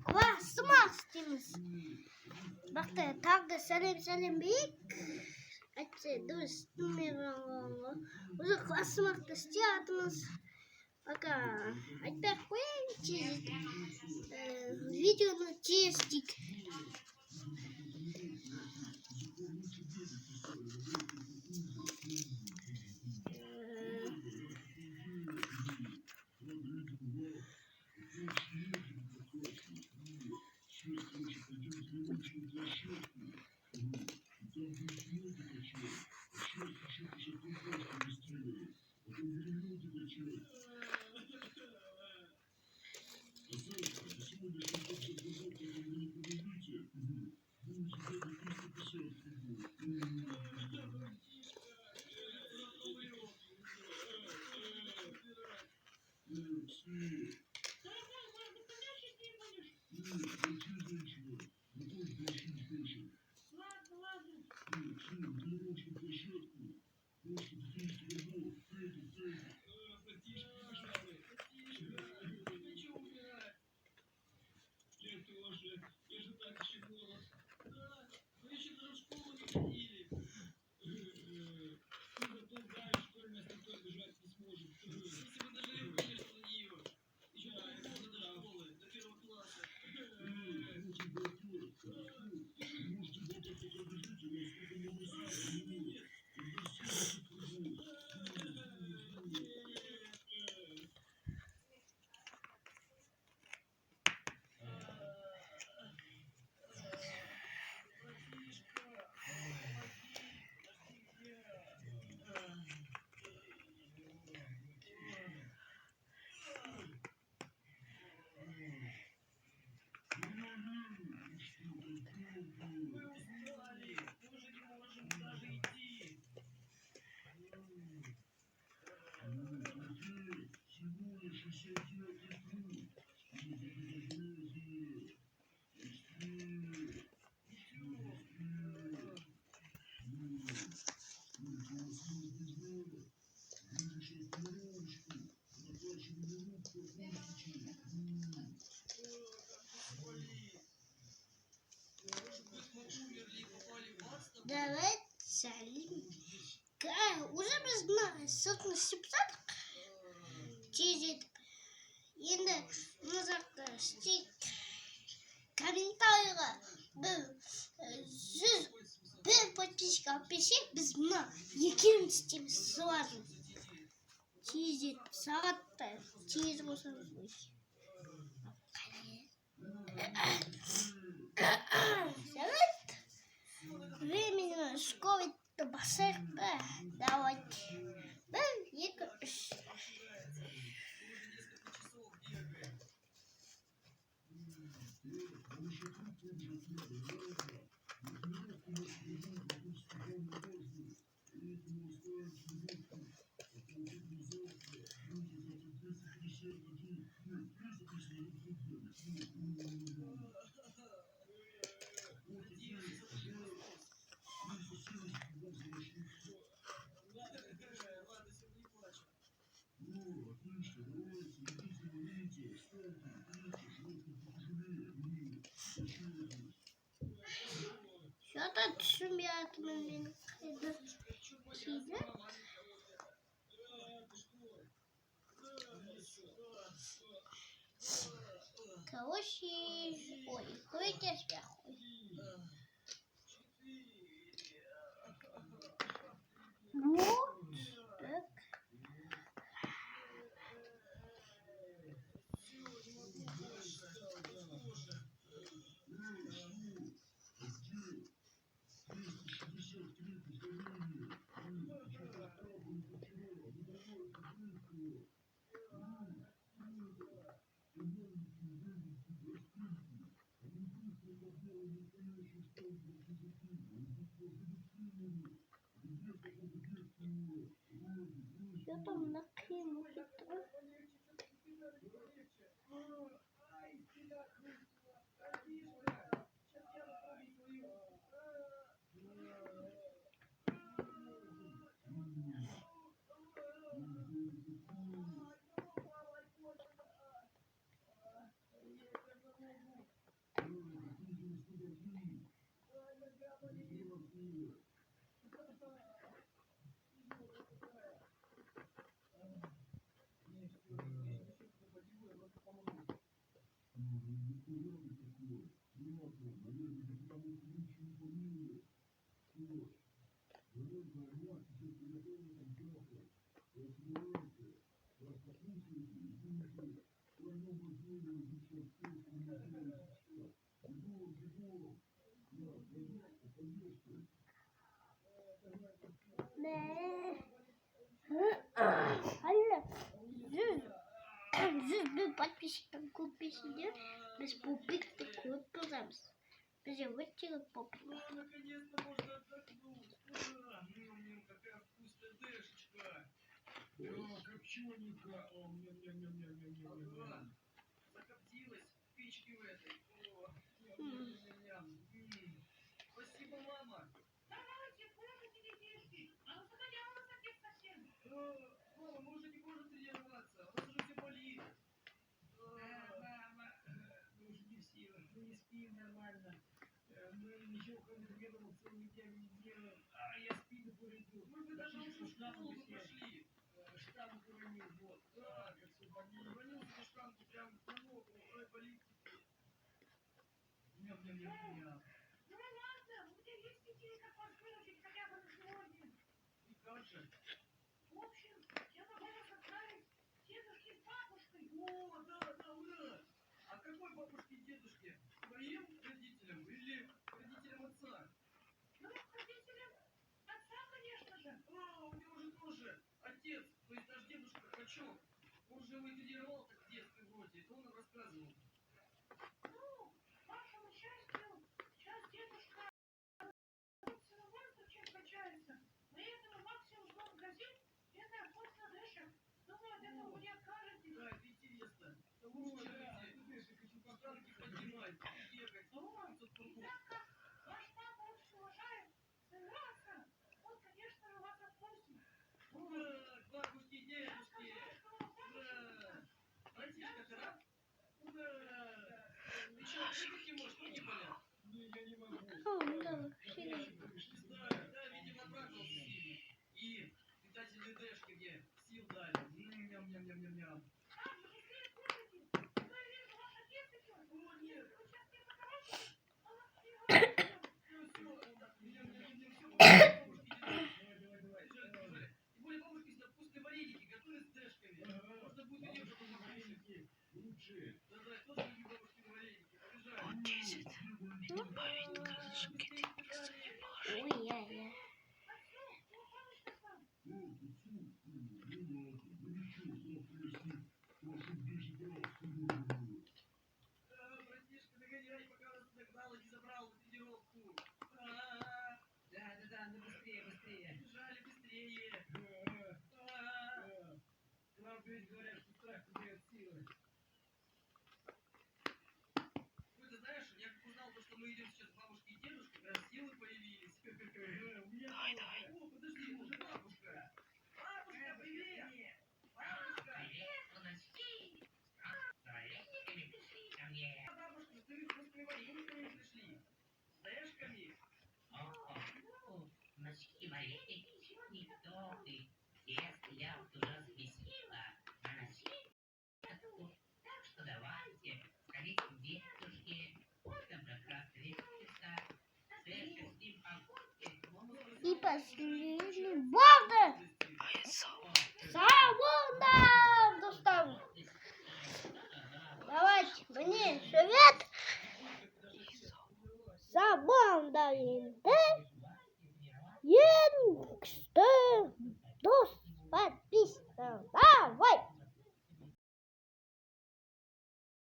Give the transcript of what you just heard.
Klasmak istemiz. Bak da tagda selam büyük. Açı dostum yalanı. Uzun klasmak da istiyordunuz. Baka hatta koyayım çizdik. Videonu çizdik. Evet, Salim. Уже biz sırtını sıpsadık. Çizdik. Yine mızrakta stick. Комментарийға жүз бір подписчикқа берсек біз мына екеуміз істейміз сразу. Чизет сағатта чиз болсаңыз Совет. Временно ускорить бассейн. Давайте. Bir, iki, üç. Zaten düşünmüyordum benim kıydı. Короче, ой, ходите сверху. Вот так. Что там на крему хитро? Жүз бір подписчиктен көп бесінде біз пупикті көп бұзамыз. Бізде өте көп поппик. Наконец-то можно отдохнуть. Какая вкусная дэшечка. Копчененько. Закоптилась в печке в этой. Спасибо, мама. Давайте, кушайте, детишки. А ну погоди, а у нас отец совсем. Мама, мы уже не можем тренироваться. У нас уже все болит. Мама, мы уже не в силах. Мы не спим нормально. Мы ничего, кроме тренировок, целыми днями не делаем. А я спину повредил. Мы даже уже штангу прошли. Штангу уронил, вот. Как все болит. Уронил себе штангу прям на ногу. Ой, болит теперь. Ням-ням-ням-ням. Ну ладно, у тебя есть идеи, как вас выручить хотя бы на сегодня? И как же? В общем, я могу вас отправить к дедушке с бабушкой. О, да, ура! А какой бабушке и дедушке? Твоим родителям или родителям отца? Ну, родителям отца, конечно же. У него же тоже отец, то есть наш дедушка Качок. Он же его и тренировал так в детстве вроде, это он нам рассказывал. Ну, к вашему счастью, сейчас дедушка сыну воздух чем качается. Поэтому максимум, что он грозит, это охота на дэшек. Думаю, от этого вы не откажетесь. Да, это интересно. Это лучше, чем эти штанги поднимать, бегать. И так как ваш папа очень уважает своего отца, он, конечно, же, вас отпустит. Ура! К бабушке и дедушке! Ура! Братишка, ты рад? Ура! Ты что, бегать не можешь? Ноги болят? Не, я не могу. Не знаю, да, видимо, обрадовался сильно. И питательные дэшки мне сил дали. Ням-ням-ням-ням-ням. Так, ну быстрее кушайте. А то я вижу, ваш отец идет. О, нет. Если вы сейчас не поторопитесь, он вас переворотит. Ну все, ням-ням-ням-ням, все, бабушки, давай. Бежали. Тем более бабушки всегда вкусные вареники готовят с дэшками. Можно будет и девушку покушать. Лучше. Да-да, я тоже люблю бабушкины вареники. Побежали. Ой-яй-яй. Братишка, догоняй, пока нас догнал и не забрал на тренировку. Да, ну быстрее. Бежали быстрее. Правда ведь говорят, что страх придает силы. Ну, ты знаешь, я как узнал, что мы идем сейчас к бабушке и дедушке, прям силы появились. Давай. О, подожди, это же бабушка. Бабушка, привет. Бабушка. Бабушка, ты с вкусными варениками пришли. С дэшками. Носки вареники, никто ты. Всех я уже взвесила, а носить готов. Так что давайте, сходите к дедушке, он там как раз весится. Дэшек с ним покупки. И последний бордер. Сауна доставлю. Давайте, мне совет. Забавно, да? Что?